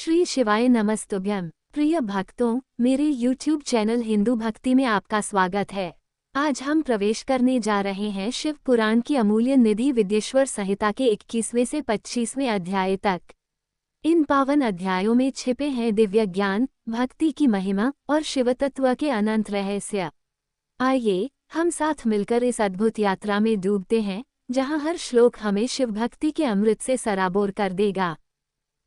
श्री शिवाय नमस्तुभ्यं। प्रिय भक्तों, मेरे YouTube चैनल हिंदू भक्ति में आपका स्वागत है। आज हम प्रवेश करने जा रहे हैं शिव पुराण की अमूल्य निधि विद्येश्वर संहिता के 21वें से 25वें अध्याय तक। इन पावन अध्यायों में छिपे हैं दिव्य ज्ञान, भक्ति की महिमा और शिवतत्व के अनंत रहस्य। आइए हम साथ मिलकर इस अद्भुत यात्रा में डूबते हैं, जहां हर श्लोक हमें शिव भक्ति के अमृत से सराबोर कर देगा।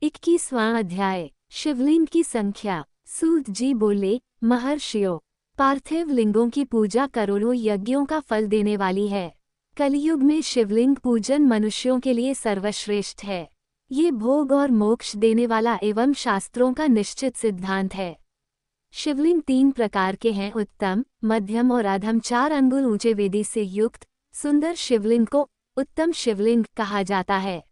21वां अध्याय, शिवलिंग की संख्या। सूत जी बोले, महर्षियों, पार्थिव लिंगों की पूजा करोड़ों यज्ञों का फल देने वाली है। कलयुग में शिवलिंग पूजन मनुष्यों के लिए सर्वश्रेष्ठ है। ये भोग और मोक्ष देने वाला एवं शास्त्रों का निश्चित सिद्धांत है। शिवलिंग 3 प्रकार के हैं, उत्तम, मध्यम और अधम। 4 अंगुल ऊंचे वेदी से युक्त सुंदर शिवलिंग को उत्तम शिवलिंग कहा जाता है।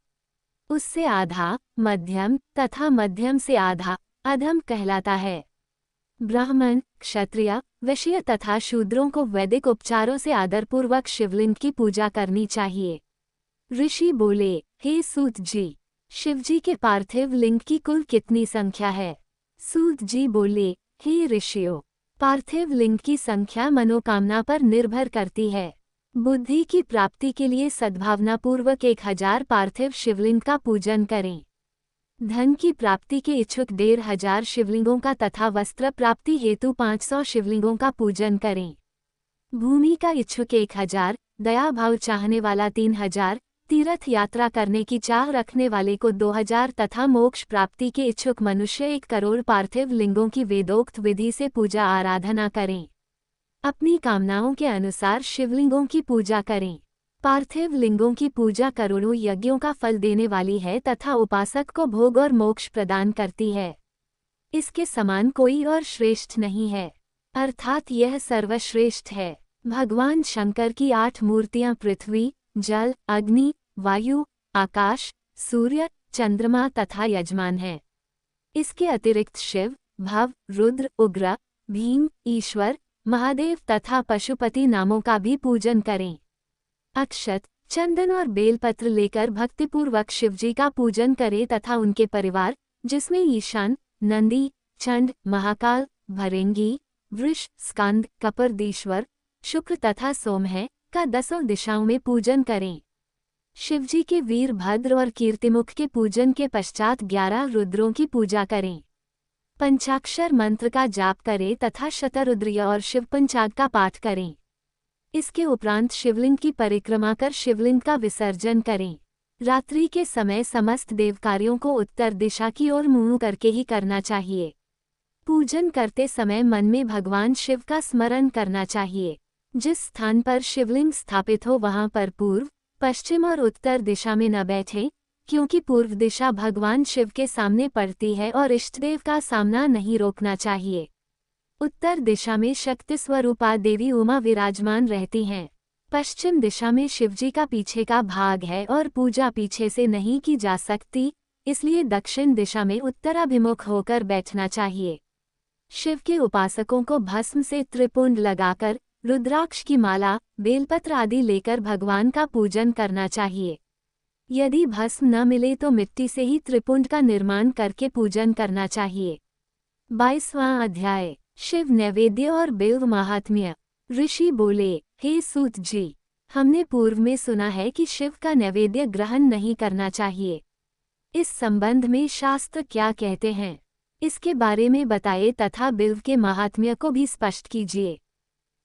उससे आधा, मध्यम तथा मध्यम से आधा, अधम कहलाता है। ब्राह्मण, क्षत्रिय, वैश्य तथा शूद्रों को वैदिक उपचारों से आदरपूर्वक शिवलिंग की पूजा करनी चाहिए। ऋषि बोले, हे सूत जी, शिवजी के पार्थिव लिंग की कुल कितनी संख्या है? सूत जी बोले, हे ऋषियों, पार्थिव लिंग की संख्या मनोकामना पर निर्भर करती है। बुद्धि की प्राप्ति के लिए सद्भावनापूर्वक 1000 पार्थिव शिवलिंग का पूजन करें। धन की प्राप्ति के इच्छुक 1500 शिवलिंगों का तथा वस्त्र प्राप्ति हेतु 500 शिवलिंगों का पूजन करें। भूमि का इच्छुक 1000, दया भाव चाहने वाला 3000, तीर्थ यात्रा करने की चाह रखने वाले को 2000 तथा मोक्ष प्राप्ति के इच्छुक मनुष्य 1 करोड़ पार्थिव लिंगों की वेदोक्त विधि से पूजा आराधना करें। अपनी कामनाओं के अनुसार शिवलिंगों की पूजा करें। पार्थिव लिंगों की पूजा करोड़ों यज्ञों का फल देने वाली है तथा उपासक को भोग और मोक्ष प्रदान करती है। इसके समान कोई और श्रेष्ठ नहीं है, अर्थात यह सर्वश्रेष्ठ है। भगवान शंकर की 8 मूर्तियां पृथ्वी, जल, अग्नि, वायु, आकाश, सूर्य, चंद्रमा तथा यजमान हैं। इसके अतिरिक्त शिव, भव, रुद्र, उग्र, भीम, ईश्वर, महादेव तथा पशुपति नामों का भी पूजन करें। अक्षत, चंदन और बेलपत्र लेकर भक्तिपूर्वक शिवजी का पूजन करें तथा उनके परिवार, जिसमें ईशान, नंदी, चंड, महाकाल, भरेंगी, वृष, स्कंद, कपर्दीश्वर, शुक्र तथा सोम है, का 10 दिशाओं में पूजन करें। शिवजी के वीरभद्र और कीर्तिमुख के पूजन के पश्चात 11 रुद्रों की पूजा करें। पंचाक्षर मंत्र का जाप करें तथा शतरुद्रीय और शिव पंचाग का पाठ करें। इसके उपरांत शिवलिंग की परिक्रमा कर शिवलिंग का विसर्जन करें। रात्रि के समय समस्त देव कार्यों को उत्तर दिशा की ओर मुंह करके ही करना चाहिए। पूजन करते समय मन में भगवान शिव का स्मरण करना चाहिए। जिस स्थान पर शिवलिंग स्थापित हो वहां पर पूर्व, पश्चिम और उत्तर दिशा में न बैठे, क्योंकि पूर्व दिशा भगवान शिव के सामने पड़ती है और इष्टदेव का सामना नहीं रोकना चाहिए। उत्तर दिशा में शक्ति स्वरूपा देवी उमा विराजमान रहती हैं। पश्चिम दिशा में शिवजी का पीछे का भाग है और पूजा पीछे से नहीं की जा सकती, इसलिए दक्षिण दिशा में उत्तराभिमुख होकर बैठना चाहिए। शिव के उपासकों को भस्म से त्रिपुंड लगाकर, रुद्राक्ष की माला, बेलपत्र आदि लेकर भगवान का पूजन करना चाहिए। यदि भस्म न मिले तो मिट्टी से ही त्रिपुंड का निर्माण करके पूजन करना चाहिए। 22वां अध्याय, शिव नैवेद्य और बिल्व महात्म्य। ऋषि बोले, हे सूत जी, हमने पूर्व में सुना है कि शिव का नैवेद्य ग्रहण नहीं करना चाहिए। इस संबंध में शास्त्र क्या कहते हैं, इसके बारे में बताए तथा बिल्व के महात्म्य को भी स्पष्ट कीजिए।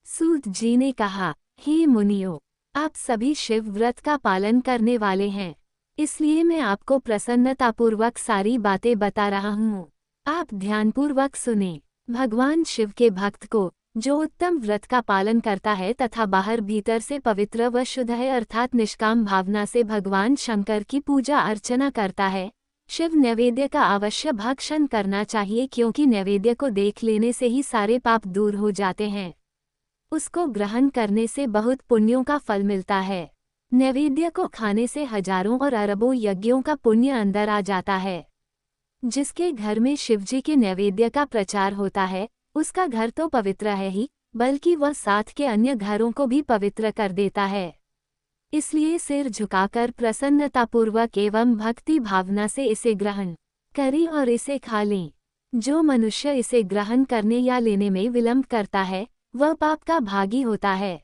सूत जी ने कहा, हे मुनियों, आप सभी शिव व्रत का पालन करने वाले हैं, इसलिए मैं आपको प्रसन्नतापूर्वक सारी बातें बता रहा हूँ। आप ध्यानपूर्वक सुने। भगवान शिव के भक्त को, जो उत्तम व्रत का पालन करता है तथा बाहर भीतर से पवित्र व शुद्ध है अर्थात निष्काम भावना से भगवान शंकर की पूजा अर्चना करता है, शिव नैवेद्य का अवश्य भक्षण करना चाहिए, क्योंकि नैवेद्य को देख लेने से ही सारे पाप दूर हो जाते हैं। उसको ग्रहण करने से बहुत पुण्यों का फल मिलता है। नैवेद्य को खाने से हजारों और अरबों यज्ञों का पुण्य अंदर आ जाता है। जिसके घर में शिवजी के नैवेद्य का प्रचार होता है, उसका घर तो पवित्र है ही, बल्कि वह साथ के अन्य घरों को भी पवित्र कर देता है। इसलिए सिर झुकाकर प्रसन्नतापूर्वक एवं भक्ति भावना से इसे ग्रहण करें और इसे खा लें। जो मनुष्य इसे ग्रहण करने या लेने में विलंब करता है वह पाप का भागी होता है।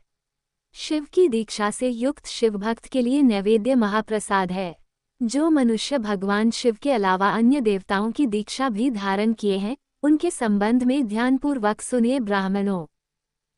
शिव की दीक्षा से युक्त शिव भक्त के लिए नैवेद्य महाप्रसाद है। जो मनुष्य भगवान शिव के अलावा अन्य देवताओं की दीक्षा भी धारण किए हैं उनके संबंध में ध्यानपूर्वक सुनिए ब्राह्मणों।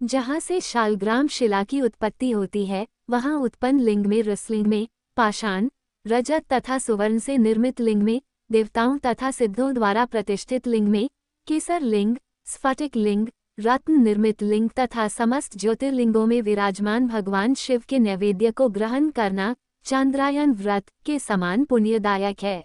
जहाँ से शालग्राम शिला की उत्पत्ति होती है वहाँ उत्पन्न लिंग में रसलिंग में, पाषाण, रजत तथा सुवर्ण से निर्मित लिंग में, देवताओं तथा सिद्धों द्वारा प्रतिष्ठित लिंग में, केसर लिंग, स्फटिक लिंग, रत्न निर्मित लिंग तथा समस्त ज्योतिर्लिंगों में विराजमान भगवान शिव के नैवेद्य को ग्रहण करना चांद्रायन व्रत के समान पुण्यदायक है।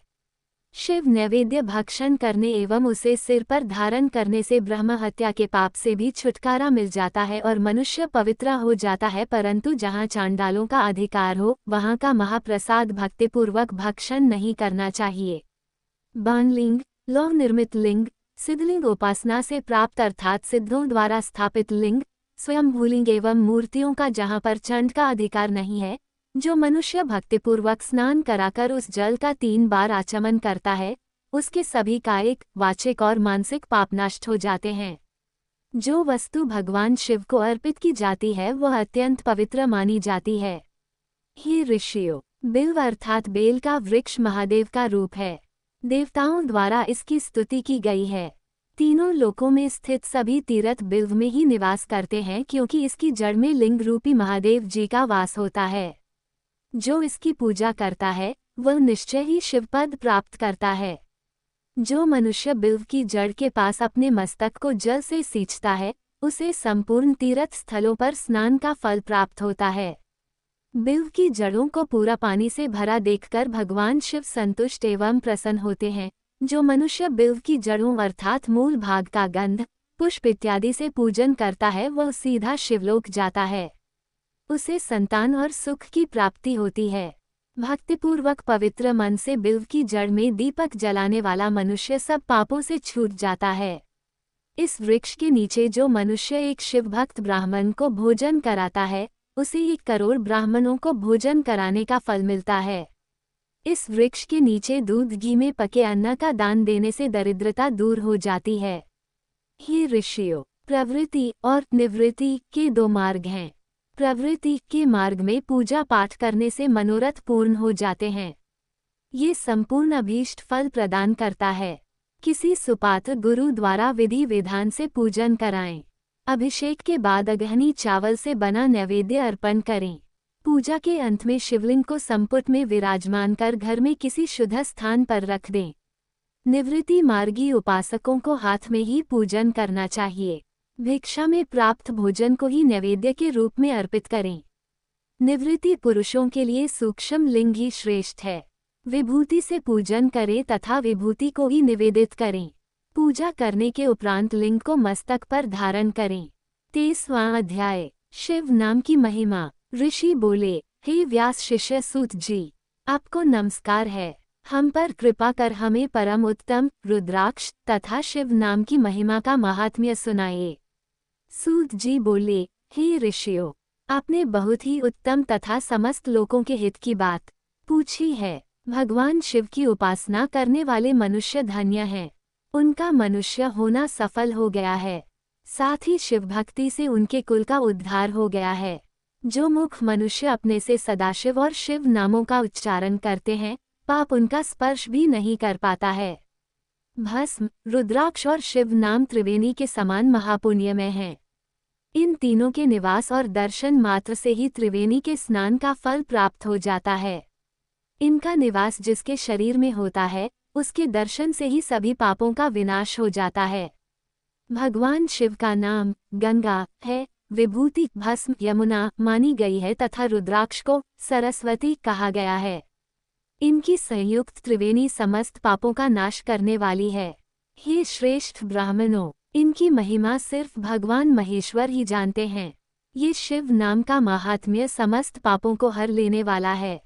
शिव नैवेद्य भक्षण करने एवं उसे सिर पर धारण करने से ब्रह्म हत्या के पाप से भी छुटकारा मिल जाता है और मनुष्य पवित्र हो जाता है, परंतु जहाँ चांडालों का अधिकार हो वहाँ का महाप्रसाद भक्तिपूर्वक भक्षण नहीं करना चाहिए। बाणलिंग, लौह निर्मित लिंग, सिद्धलिंग उपासना से प्राप्त अर्थात सिद्धों द्वारा स्थापित लिंग, स्वयंभूलिंग एवं मूर्तियों का जहाँ पर चंड का अधिकार नहीं है, जो मनुष्य भक्तिपूर्वक स्नान कराकर उस जल का 3 बार आचमन करता है उसके सभी कायिक, वाचिक और मानसिक पाप नष्ट हो जाते हैं। जो वस्तु भगवान शिव को अर्पित की जाती है वह अत्यंत पवित्र मानी जाती है। हे ऋषियों, बिल्व अर्थात बेल का वृक्ष महादेव का रूप है। देवताओं द्वारा इसकी स्तुति की गई है। तीनों लोकों में स्थित सभी तीर्थ बिल्व में ही निवास करते हैं क्योंकि इसकी जड़ में लिंग रूपी महादेव जी का वास होता है। जो इसकी पूजा करता है वह निश्चय ही शिवपद प्राप्त करता है। जो मनुष्य बिल्व की जड़ के पास अपने मस्तक को जल से सींचता है उसे संपूर्ण तीर्थ स्थलों पर स्नान का फल प्राप्त होता है। बिल्व की जड़ों को पूरा पानी से भरा देखकर भगवान शिव संतुष्ट एवं प्रसन्न होते हैं। जो मनुष्य बिल्व की जड़ों अर्थात मूल भाग का गंध, पुष्प इत्यादि से पूजन करता है वह सीधा शिवलोक जाता है। उसे संतान और सुख की प्राप्ति होती है। भक्तिपूर्वक पवित्र मन से बिल्व की जड़ में दीपक जलाने वाला मनुष्य सब पापों से छूट जाता है। इस वृक्ष के नीचे जो मनुष्य एक शिवभक्त ब्राह्मण को भोजन कराता है उसे 1 करोड़ ब्राह्मणों को भोजन कराने का फल मिलता है। इस वृक्ष के नीचे दूध घी में पके अन्न का दान देने से दरिद्रता दूर हो जाती है। हे ऋषियों, प्रवृत्ति और निवृत्ति के 2 मार्ग हैं। प्रवृत्ति के मार्ग में पूजा पाठ करने से मनोरथ पूर्ण हो जाते हैं। ये संपूर्ण अभीष्ट फल प्रदान करता है। किसी सुपात्र गुरु द्वारा विधि विधान से पूजन कराएं। अभिषेक के बाद अगहनी चावल से बना नैवेद्य अर्पण करें। पूजा के अंत में शिवलिंग को संपुट में विराजमान कर घर में किसी शुद्ध स्थान पर रख दें। निवृत्ति मार्गी उपासकों को हाथ में ही पूजन करना चाहिए। भिक्षा में प्राप्त भोजन को ही नैवेद्य के रूप में अर्पित करें। निवृत्ति पुरुषों के लिए सूक्ष्म लिंग ही श्रेष्ठ है। विभूति से पूजन करें तथा विभूति को ही निवेदित करें। पूजा करने के उपरांत लिंग को मस्तक पर धारण करें। 23वां अध्याय, शिव नाम की महिमा। ऋषि बोले, हे व्यास शिष्य सूत जी, आपको नमस्कार है। हम पर कृपा कर हमें परम उत्तम रुद्राक्ष तथा शिव नाम की महिमा का महात्म्य सुनाइए। सूत जी बोले, हे ऋषियों, आपने बहुत ही उत्तम तथा समस्त लोगों के हित की बात पूछी है। भगवान शिव की उपासना करने वाले मनुष्य धन्य हैं। उनका मनुष्य होना सफल हो गया है। साथ ही शिव भक्ति से उनके कुल का उद्धार हो गया है। जो मुख मनुष्य अपने से सदाशिव और शिव नामों का उच्चारण करते हैं पाप उनका स्पर्श भी नहीं कर पाता है। भस्म, रुद्राक्ष और शिव नाम त्रिवेणी के समान महापुण्यमय हैं। इन तीनों के निवास और दर्शन मात्र से ही त्रिवेणी के स्नान का फल प्राप्त हो जाता है। इनका निवास जिसके शरीर में होता है उसके दर्शन से ही सभी पापों का विनाश हो जाता है। भगवान शिव का नाम गंगा है, विभूति भस्म यमुना मानी गई है तथा रुद्राक्ष को सरस्वती कहा गया है। इनकी संयुक्त त्रिवेणी समस्त पापों का नाश करने वाली है। हे श्रेष्ठ ब्राह्मणों, इनकी महिमा सिर्फ भगवान महेश्वर ही जानते हैं। ये शिव नाम का महात्म्य समस्त पापों को हर लेने वाला है।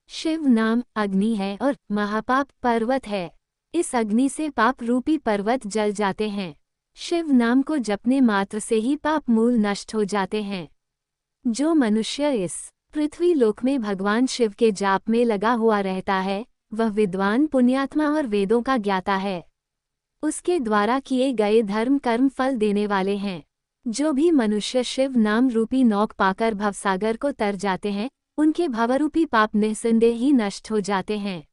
शिव नाम अग्नि है और महापाप पर्वत है। इस अग्नि से पाप रूपी पर्वत जल जाते हैं। शिव नाम को जपने मात्र से ही पाप मूल नष्ट हो जाते हैं। जो मनुष्य इस पृथ्वी लोक में भगवान शिव के जाप में लगा हुआ रहता है वह विद्वान, पुण्यात्मा और वेदों का ज्ञाता है। उसके द्वारा किए गए धर्म कर्म फल देने वाले हैं। जो भी मनुष्य शिव नाम रूपी नौक पाकर भवसागर को तर जाते हैं, उनके भवरूपी पाप निस्संदेह ही नष्ट हो जाते हैं।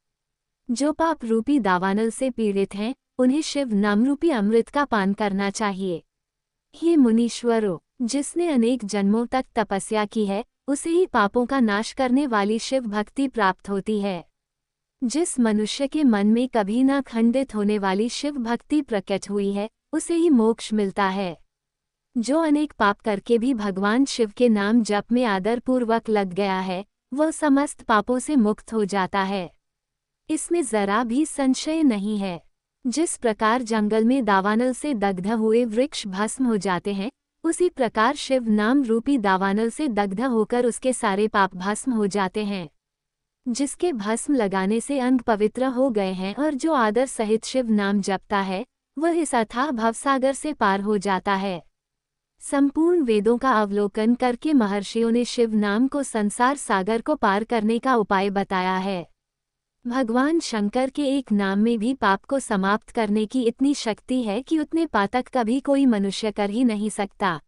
जो पाप रूपी दावानल से पीड़ित हैं, उन्हें शिव नाम रूपी अमृत का पान करना चाहिए। हे मुनीश्वरों, जिसने अनेक जन्मों तक तपस्या की है, उसे ही पापों का नाश करने वाली शिव भक्ति प्राप्त होती है। जिस मनुष्य के मन में कभी न खंडित होने वाली शिव भक्ति प्रकट हुई है, उसे ही मोक्ष मिलता है। जो अनेक पाप करके भी भगवान शिव के नाम जप में आदरपूर्वक लग गया है, वह समस्त पापों से मुक्त हो जाता है। इसमें जरा भी संशय नहीं है। जिस प्रकार जंगल में दावानल से दग्ध हुए वृक्ष भस्म हो जाते हैं, उसी प्रकार शिव नाम रूपी दावानल से दग्ध होकर उसके सारे पाप भस्म हो जाते हैं। जिसके भस्म लगाने से अंग पवित्र हो गए हैं और जो आदर सहित शिव नाम जपता है, वह इस अथाह भवसागर से पार हो जाता है। संपूर्ण वेदों का अवलोकन करके महर्षियों ने शिव नाम को संसार सागर को पार करने का उपाय बताया है। भगवान शंकर के एक नाम में भी पाप को समाप्त करने की इतनी शक्ति है कि उतने पातक कभी कोई मनुष्य कर ही नहीं सकता।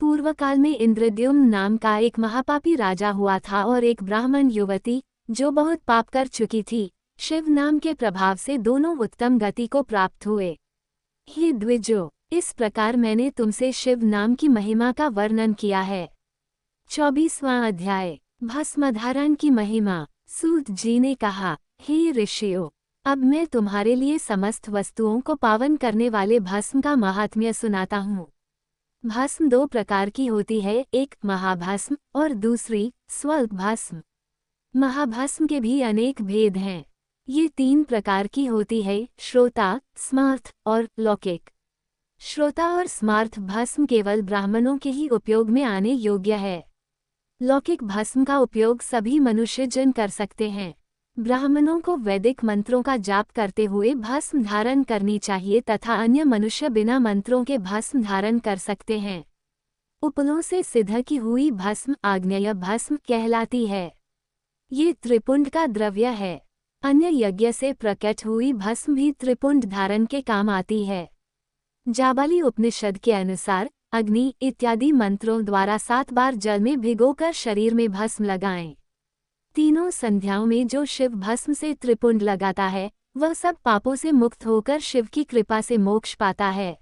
पूर्व काल में इंद्रद्युम्न नाम का एक महापापी राजा हुआ था और एक ब्राह्मण युवती, जो बहुत पाप कर चुकी थी, शिव नाम के प्रभाव से दोनों उत्तम गति को प्राप्त हुए। हे द्विजो, इस प्रकार मैंने तुमसे शिव नाम की महिमा का वर्णन किया है। 24वां अध्याय, भस्मधारण की महिमा। सूत जी ने कहा, हे ऋषियों, अब मैं तुम्हारे लिए समस्त वस्तुओं को पावन करने वाले भस्म का महात्म्य सुनाता हूँ। भस्म दो प्रकार की होती है, एक महाभस्म और दूसरी स्वल्प भस्म। महाभस्म के भी अनेक भेद हैं। ये तीन प्रकार की होती है, श्रोता, स्मार्थ और लौकिक। श्रोता और स्मार्थ भस्म केवल ब्राह्मणों के ही उपयोग में आने योग्य है। लौकिक भस्म का उपयोग सभी मनुष्य जन कर सकते हैं। ब्राह्मणों को वैदिक मंत्रों का जाप करते हुए भस्म धारण करनी चाहिए तथा अन्य मनुष्य बिना मंत्रों के भस्म धारण कर सकते हैं। उपलों से सिद्ध की हुई भस्म आग्नेय भस्म कहलाती है। ये त्रिपुंड का द्रव्य है। अन्य यज्ञ से प्रकट हुई भस्म भी त्रिपुंड धारण के काम आती है। जाबाली उपनिषद के अनुसार अग्नि इत्यादि मंत्रों द्वारा 7 बार जल में भिगोकर शरीर में भस्म लगाएं। तीनों संध्याओं में जो शिव भस्म से त्रिपुंड लगाता है, वह सब पापों से मुक्त होकर शिव की कृपा से मोक्ष पाता है।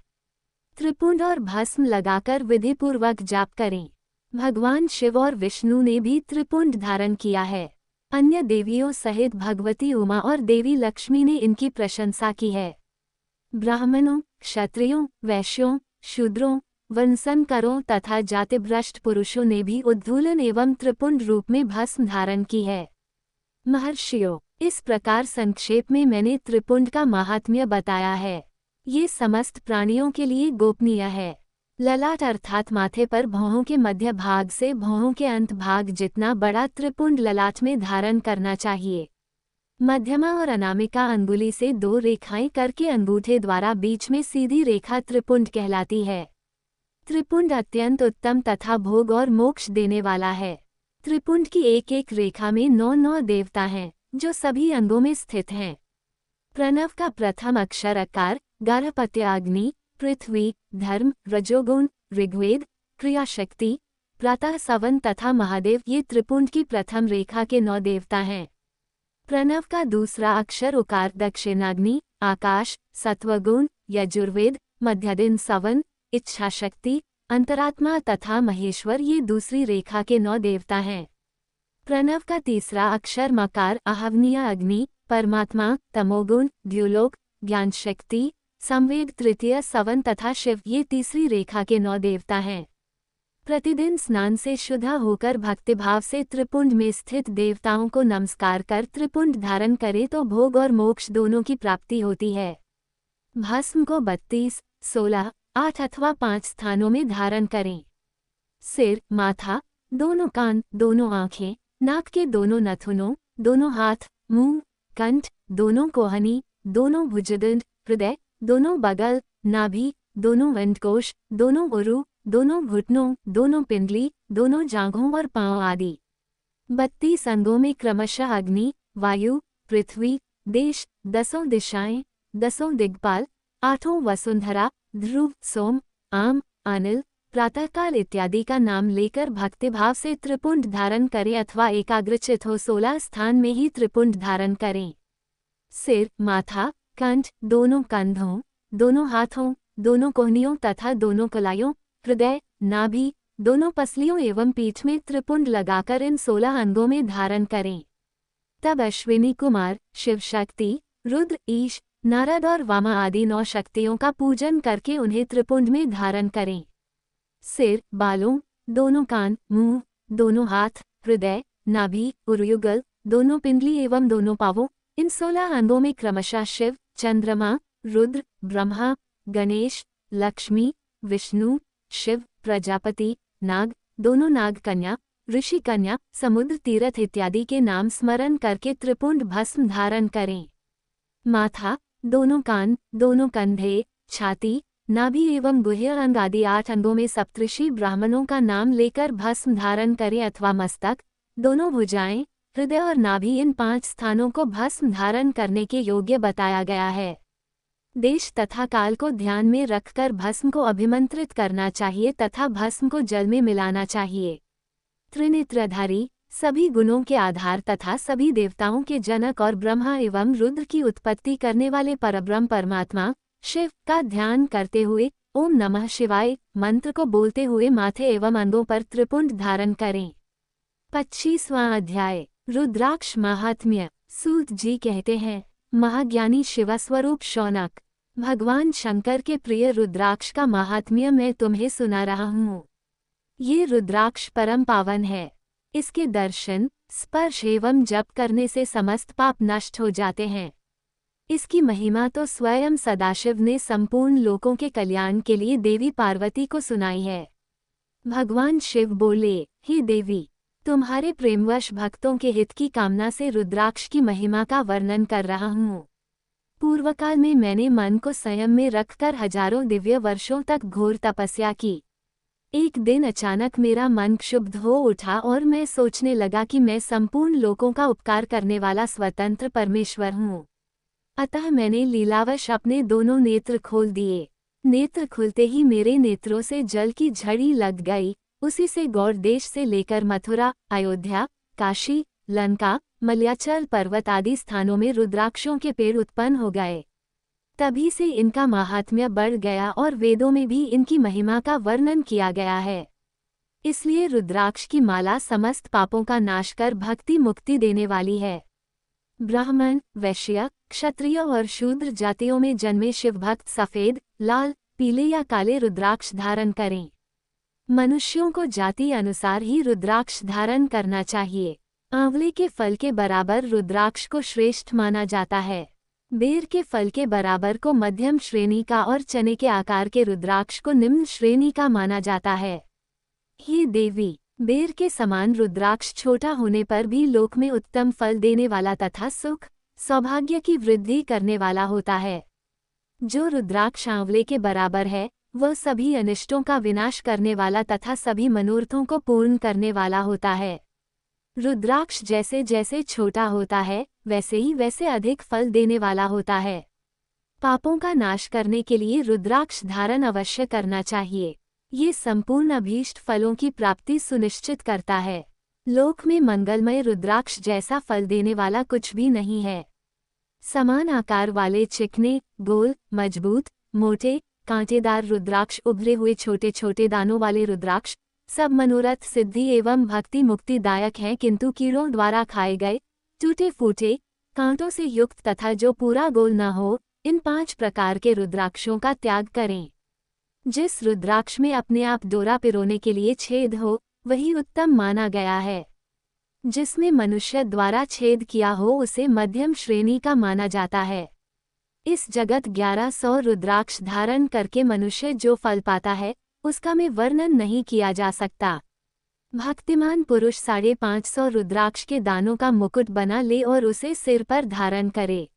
त्रिपुंड और भस्म लगाकर विधिपूर्वक जाप करें। भगवान शिव और विष्णु ने भी त्रिपुंड धारण किया है। अन्य देवियों सहित भगवती उमा और देवी लक्ष्मी ने इनकी प्रशंसा की है। ब्राह्मणों, क्षत्रियों, वैश्यों, शूद्रों, वंशनकरों तथा जातिभ्रष्ट पुरुषों ने भी उद्धूलन एवं त्रिपुंड रूप में भस्म धारण की है। महर्षियों, इस प्रकार संक्षेप में मैंने त्रिपुंड का महात्म्य बताया है। ये समस्त प्राणियों के लिए गोपनीय है। ललाट अर्थात माथे पर भौहों के मध्य भाग से भौहों के अंत भाग जितना बड़ा त्रिपुंड ललाट में धारण करना चाहिए। मध्यमा और अनामिका अंगुली से 2 रेखाएं करके अंगूठे द्वारा बीच में सीधी रेखा त्रिपुंड कहलाती है। त्रिपुंड अत्यंत उत्तम तथा भोग और मोक्ष देने वाला है। त्रिपुंड की एक एक रेखा में 9 देवता हैं, जो सभी अंगों में स्थित हैं। प्रणव का प्रथम अक्षर अकार, गार्हपत्य अग्नि, पृथ्वी, धर्म, रजोगुण, ऋग्वेद, क्रियाशक्ति, प्रातः सवन तथा महादेव ये त्रिपुंड की प्रथम रेखा के 9 देवता हैं। प्रणव का दूसरा अक्षर उकार, दक्षिणाग्नि, आकाश, सत्वगुण, यजुर्वेद, मध्यदिन सवन, इच्छाशक्ति, अंतरात्मा तथा महेश्वर ये दूसरी रेखा के 9 देवता हैं। प्रणव का तीसरा अक्षर मकार, आहवनीय अग्नि, परमात्मा, तमोगुण, द्युलोक, ज्ञानशक्ति, संवेग तृतीय सवन तथा शिव ये तीसरी रेखा के 9 देवता हैं। प्रतिदिन स्नान से शुद्ध होकर भक्तिभाव से त्रिपुंड में स्थित देवताओं को नमस्कार कर त्रिपुंड धारण करे तो भोग और मोक्ष दोनों की प्राप्ति होती है। भस्म को 32, 16, 8 अथवा 5 स्थानों में धारण करें। सिर, माथा, दोनों कान, दोनों आँखें, नाक के दोनों नथुनों, दोनों हाथ, मुंह, कंठ, दोनों कोहनी, दोनों भुजदंड, हृदय, दोनों बगल, नाभि, दोनों अंडकोश, दोनों उरु, दोनों घुटनों, दोनों पिंडली, दोनों जांघों और पांव आदि 32 अंगों में क्रमशः अग्नि, वायु, पृथ्वी, देश, 10 दिशाएं, 10 दिग्पाल, 8 वसुंधरा, ध्रुव, सोम, आम, अनिल, प्रातःकाल इत्यादि का नाम लेकर भक्तिभाव से त्रिपुंड धारण करें अथवा एकाग्रचित हो 16 स्थान में ही त्रिपुंड धारण करें। सिर, माथा, कंठ, दोनों कंधों, दोनों हाथों, दोनों कोहनियों तथा दोनों कलाइयों, हृदय, नाभि, दोनों पसलियों एवं पीठ में त्रिपुंड लगाकर इन 16 अंगों में धारण करें। तब अश्विनी कुमार, शिव शक्ति, रुद्र, ईश, नारद और वामा आदि 9 शक्तियों का पूजन करके उन्हें त्रिपुंड में धारण करें। सिर, बालों, दोनों कान, मुंह, दोनों हाथ, हृदय, नाभि, उरुयुगल, दोनों पिंडली एवं दोनों पांवों, इन 16 अंगों में क्रमशः शिव, चंद्रमा, रुद्र, ब्रह्मा, गणेश, लक्ष्मी, विष्णु, शिव, प्रजापति, नाग, दोनों नाग कन्या, ऋषि कन्या, समुद्र तीर्थ इत्यादि के नाम स्मरण करके त्रिपुंड भस्म धारण करें। माथा, दोनों कान, दोनों कंधे, छाती, नाभि एवं गुह्य अंग आदि 8 अंगों में सप्तऋषि ब्राह्मणों का नाम लेकर भस्म धारण करें अथवा मस्तक, दोनों भुजाएं, हृदय और नाभि, इन 5 स्थानों को भस्म धारण करने के योग्य बताया गया है। देश तथा काल को ध्यान में रखकर भस्म को अभिमंत्रित करना चाहिए तथा भस्म को जल में मिलाना चाहिए। त्रिनेत्रधारी, सभी गुणों के आधार तथा सभी देवताओं के जनक और ब्रह्मा एवं रुद्र की उत्पत्ति करने वाले परब्रह्म परमात्मा शिव का ध्यान करते हुए ओम नमः शिवाय मंत्र को बोलते हुए माथे एवं अंगों पर त्रिपुंड धारण करें। 25वां अध्याय, रुद्राक्ष महात्म्य। सूत जी कहते हैं, महाज्ञानी शिवस्वरूप शौनक, भगवान शंकर के प्रिय रुद्राक्ष का महात्म्य मैं तुम्हें सुना रहा हूँ। ये रुद्राक्ष परम पावन है। इसके दर्शन, स्पर्श एवं जप करने से समस्त पाप नष्ट हो जाते हैं। इसकी महिमा तो स्वयं सदाशिव ने संपूर्ण लोकों के कल्याण के लिए देवी पार्वती को सुनाई है। भगवान शिव बोले, हे देवी, तुम्हारे प्रेमवश भक्तों के हित की कामना से रुद्राक्ष की महिमा का वर्णन कर रहा हूँ। पूर्वकाल में मैंने मन को संयम में रखकर हजारों दिव्य वर्षों तक घोर तपस्या की। एक दिन अचानक मेरा मन क्षुब्ध हो उठा और मैं सोचने लगा कि मैं संपूर्ण लोकों का उपकार करने वाला स्वतंत्र परमेश्वर हूँ। अतः मैंने लीलावश अपने दोनों नेत्र खोल दिए। नेत्र खुलते ही मेरे नेत्रों से जल की झड़ी लग गई। उसी से गौड़ देश से लेकर मथुरा, अयोध्या, काशी, लंका, मलयाचल पर्वत आदि स्थानों में रुद्राक्षों के पेड़ उत्पन्न हो गए। तभी से इनका महात्म्य बढ़ गया और वेदों में भी इनकी महिमा का वर्णन किया गया है। इसलिए रुद्राक्ष की माला समस्त पापों का नाश कर भक्ति मुक्ति देने वाली है। ब्राह्मण, वैश्य, क्षत्रिय और शूद्र जातियों में जन्मे शिवभक्त सफेद, लाल, पीले या काले रुद्राक्ष धारण करें। मनुष्यों को जाति अनुसार ही रुद्राक्ष धारण करना चाहिए। आंवले के फल के बराबर रुद्राक्ष को श्रेष्ठ माना जाता है। बेर के फल के बराबर को मध्यम श्रेणी का और चने के आकार के रुद्राक्ष को निम्न श्रेणी का माना जाता है। हे देवी, बेर के समान रुद्राक्ष छोटा होने पर भी लोक में उत्तम फल देने वाला तथा सुख, सौभाग्य की वृद्धि करने वाला होता है। जो रुद्राक्ष आंवले के बराबर है, वह सभी अनिष्टों का विनाश करने वाला तथा सभी मनोरथों को पूर्ण करने वाला होता है। रुद्राक्ष जैसे जैसे छोटा होता है, वैसे ही वैसे अधिक फल देने वाला होता है। पापों का नाश करने के लिए रुद्राक्ष धारण अवश्य करना चाहिए। ये संपूर्ण अभीष्ट फलों की प्राप्ति सुनिश्चित करता है। लोक में मंगलमय रुद्राक्ष जैसा फल देने वाला कुछ भी नहीं है। समान आकार वाले चिकने, गोल, मजबूत, मोटे, कांटेदार रुद्राक्ष, उभरे हुए छोटे छोटे दानों वाले रुद्राक्ष सब मनोरथ सिद्धि एवं भक्ति मुक्तिदायक हैं, किंतु कीड़ों द्वारा खाए गए, टूटे फूटे, कांटों से युक्त तथा जो पूरा गोल न हो, इन 5 प्रकार के रुद्राक्षों का त्याग करें। जिस रुद्राक्ष में अपने आप डोरा पिरोने के लिए छेद हो, वही उत्तम माना गया है। जिसमें मनुष्य द्वारा छेद किया हो उसे मध्यम श्रेणी का माना जाता है। इस जगत 1100 रुद्राक्ष धारण करके मनुष्य जो फल पाता है, उसका में वर्णन नहीं किया जा सकता। भक्तिमान पुरुष 550 रुद्राक्ष के दानों का मुकुट बना ले और उसे सिर पर धारण करे।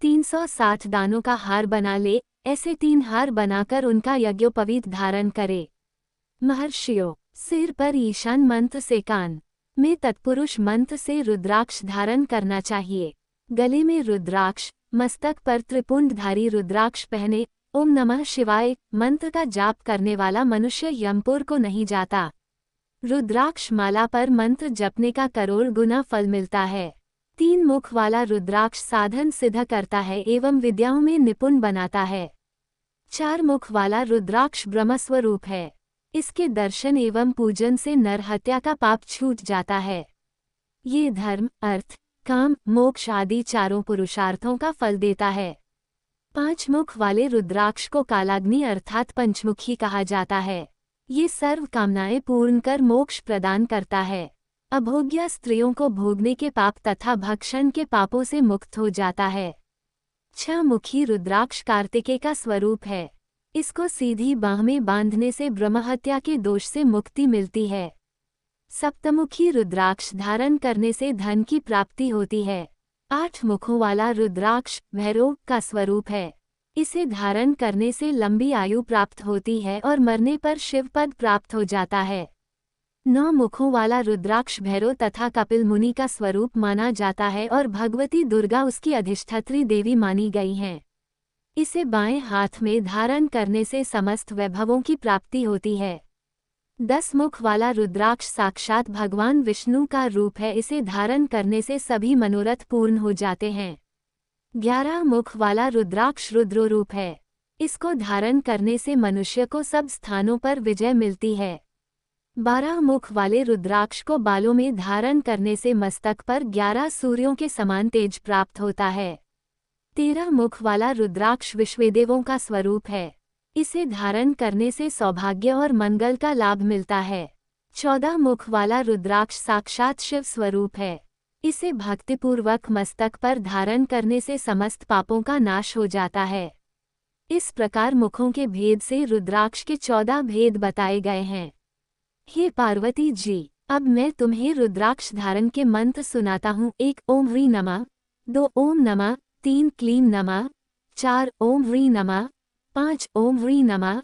360 दानों का हार बना ले, ऐसे 3 हार बनाकर उनका यज्ञोपवीत धारण करे। महर्षियों, सिर पर ईशान मंत्र से कान में तत्पुरुष मंत्र से रुद्राक्ष धारण करना चाहिए। गले में रुद्राक्ष, मस्तक पर त्रिपुंडधारी रुद्राक्ष पहने ओम नमः शिवाय मंत्र का जाप करने वाला मनुष्य यमपुर को नहीं जाता। रुद्राक्ष माला पर मंत्र जपने का करोड़ गुना फल मिलता है। 3 मुख वाला रुद्राक्ष साधन सिद्ध करता है एवं विद्याओं में निपुण बनाता है। 4 मुख वाला रुद्राक्ष ब्रह्मस्वरूप है। इसके दर्शन एवं पूजन से नरहत्या का पाप छूट जाता है। ये धर्म, अर्थ, काम, मोक्ष आदि चारों पुरुषार्थों का फल देता है। 5 मुख वाले रुद्राक्ष को कालाग्नि अर्थात पंचमुखी कहा जाता है। ये सर्व कामनाएं पूर्ण कर मोक्ष प्रदान करता है। अभोग्य स्त्रियों को भोगने के पाप तथा भक्षण के पापों से मुक्त हो जाता है। 6 मुखी रुद्राक्ष कार्तिकेय का स्वरूप है। इसको सीधी बाह में बांधने से ब्रह्महत्या के दोष से मुक्ति मिलती है। सप्तमुखी रुद्राक्ष धारण करने से धन की प्राप्ति होती है। 8 मुखों वाला रुद्राक्ष भैरव का स्वरूप है। इसे धारण करने से लंबी आयु प्राप्त होती है और मरने पर शिवपद प्राप्त हो जाता है। 9 मुखों वाला रुद्राक्ष भैरव तथा कपिल मुनि का स्वरूप माना जाता है और भगवती दुर्गा उसकी अधिष्ठात्री देवी मानी गई हैं। इसे बाएं हाथ में धारण करने से समस्त वैभवों की प्राप्ति होती है। 10 मुख वाला रुद्राक्ष साक्षात भगवान विष्णु का रूप है। इसे धारण करने से सभी मनोरथ पूर्ण हो जाते हैं। 11 मुख वाला रुद्राक्ष रुद्र रूप है। इसको धारण करने से मनुष्य को सब स्थानों पर विजय मिलती है। 12 मुख वाले रुद्राक्ष को बालों में धारण करने से मस्तक पर 11 सूर्यों के समान तेज प्राप्त होता है। 13 मुख वाला रुद्राक्ष विश्वदेवों का स्वरूप है। इसे धारण करने से सौभाग्य और मंगल का लाभ मिलता है। 14 मुख वाला रुद्राक्ष साक्षात शिव स्वरूप है। इसे भक्तिपूर्वक मस्तक पर धारण करने से समस्त पापों का नाश हो जाता है। इस प्रकार मुखों के भेद से रुद्राक्ष के 14 भेद बताए गए हैं। हे पार्वती जी, अब मैं तुम्हें रुद्राक्ष धारण के मंत्र सुनाता हूँ। 1 ओम ह्रीं नमः, 2 ओम नमः, 3 क्लीं नमः, 4 ओम ह्रीं नमः, 5 ओम ह्रीं नमः,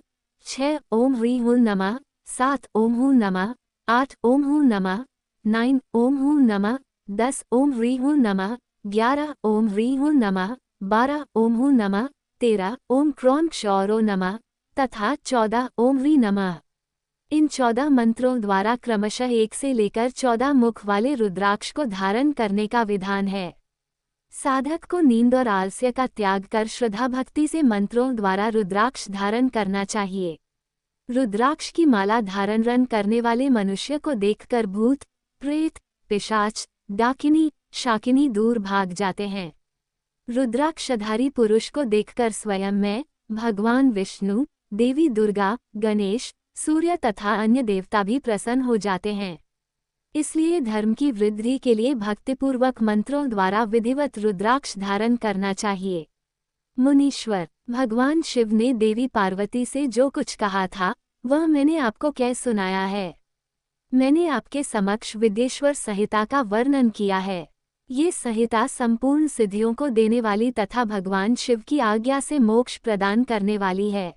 6 ओम ह्रीं हूं नमः, 7 ओम हूं नमः, 8 ओम हूं नमः, 9 ओम हूं नमः, 10 ओम ह्रीं हूं नमः, 11 ओम ह्रीं हूं नमः, 12 ओम हूं नमः, 13 ओम क्रों क्षौरो नमः तथा 14 ओम ह्रीं नमः। इन 14 मंत्रों द्वारा क्रमशः 1 से लेकर 14 मुख वाले रुद्राक्ष को धारण करने का विधान है। साधक को नींद और आलस्य का त्याग कर श्रद्धा भक्ति से मंत्रों द्वारा रुद्राक्ष धारण करना चाहिए। रुद्राक्ष की माला धारण करने वाले मनुष्य को देखकर भूत, प्रेत, पिशाच, डाकिनी, शाकिनी दूर भाग जाते हैं। रुद्राक्षधारी पुरुष को देखकर स्वयं मैं, भगवान विष्णु, देवी दुर्गा, गणेश, सूर्य तथा अन्य देवता भी प्रसन्न हो जाते हैं। इसलिए धर्म की वृद्धि के लिए भक्तिपूर्वक मंत्रों द्वारा विधिवत रुद्राक्ष धारण करना चाहिए। मुनीश्वर, भगवान शिव ने देवी पार्वती से जो कुछ कहा था वह मैंने आपको कह सुनाया है। मैंने आपके समक्ष विद्येश्वर संहिता का वर्णन किया है। ये संहिता संपूर्ण सिद्धियों को देने वाली तथा भगवान शिव की आज्ञा से मोक्ष प्रदान करने वाली है।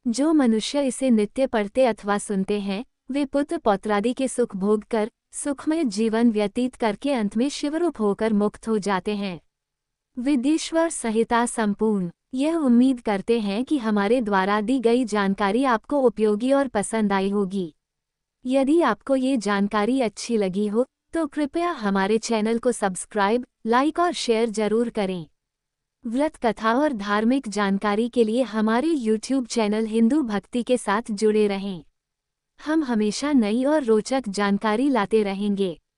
जो मनुष्य इसे नित्य पढ़ते अथवा सुनते हैं वे पुत्र पौत्रादि के सुख भोग कर सुखमय जीवन व्यतीत करके अंत में शिवरूप होकर मुक्त हो जाते हैं। विद्येश्वर संहिता संपूर्ण। यह उम्मीद करते हैं कि हमारे द्वारा दी गई जानकारी आपको उपयोगी और पसंद आई होगी। यदि आपको ये जानकारी अच्छी लगी हो तो कृपया हमारे चैनल को सब्सक्राइब, लाइक और शेयर जरूर करें। व्रत कथा और धार्मिक जानकारी के लिए हमारे YouTube चैनल हिंदू भक्ति के साथ जुड़े रहें। हम हमेशा नई और रोचक जानकारी लाते रहेंगे।